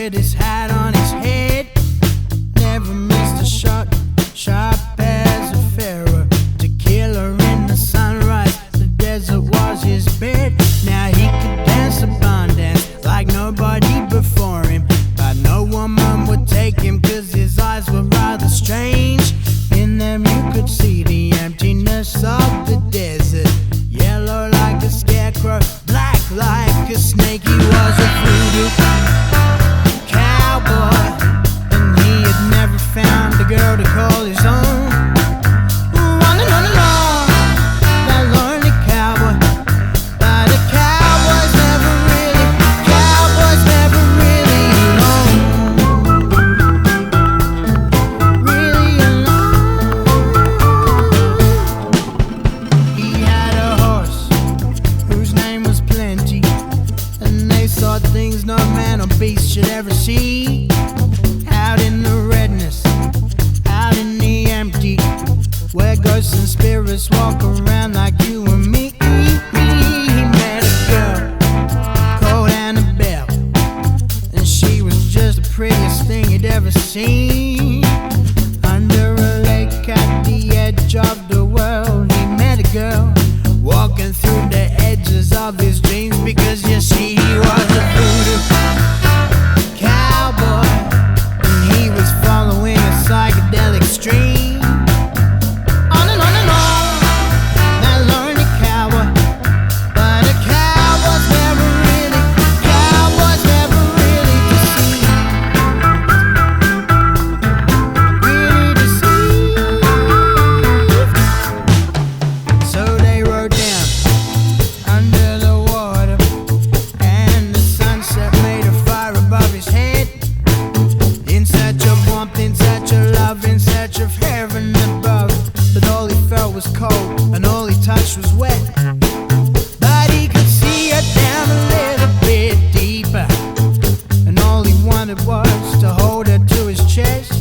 with his hat on his head. Never missed a shot, sharp as a pharaoh. Tequila in the sunrise, the desert was his bed. Now he could dance a barn dance like nobody before him, but no woman would take him, cause his eyes were rather strange. In them you could see the emptiness of the desert. Yellow like a scarecrow, black like a snake. He was a voodoo cowboy, and he had never found a girl to call his own. Running on along, that lonely cowboy. But the cowboys never really alone. Really alone. He had a horse whose name was Plenty, and they saw things no man or beast should ever see. Out in the redness, out in the empty, where ghosts and spirits walk around like you and me. He met a girl called Annabelle, and she was just the prettiest thing he'd ever seen. Under a lake at the edge of the world, he met a girl walking through the edges of his dreams, because you see he was a voodoo cowboy, and he was following a psychedelic stream. On and on and on, that lonely cowboy. But the cowboys never really deceived. Really deceived. So they rode down under the water, and the sunset made a fire above his head. In search of warmth, in search of love, in search of heaven above. But all he felt was cold, and all he touched was wet. But he could see her down a little bit deeper, and all he wanted was to hold her to his chest.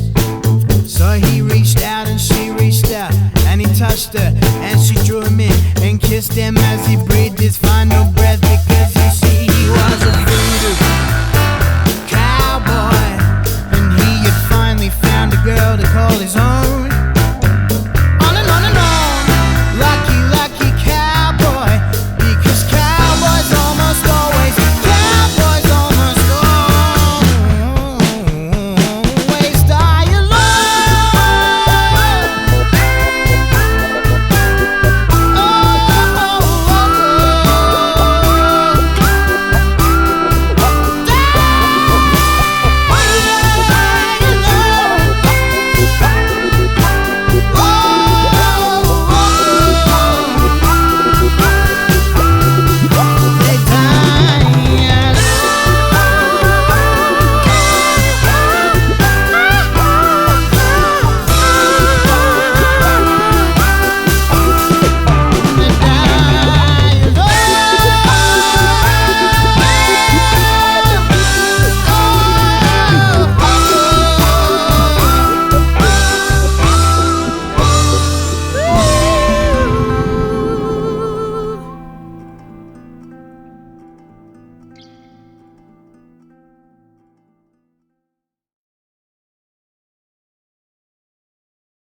So he reached out and she reached out, and he touched her and she drew him in and kissed him as he breathed his final breath, because you see he was a voodoo cowboy, and he had finally found a girl to call his own.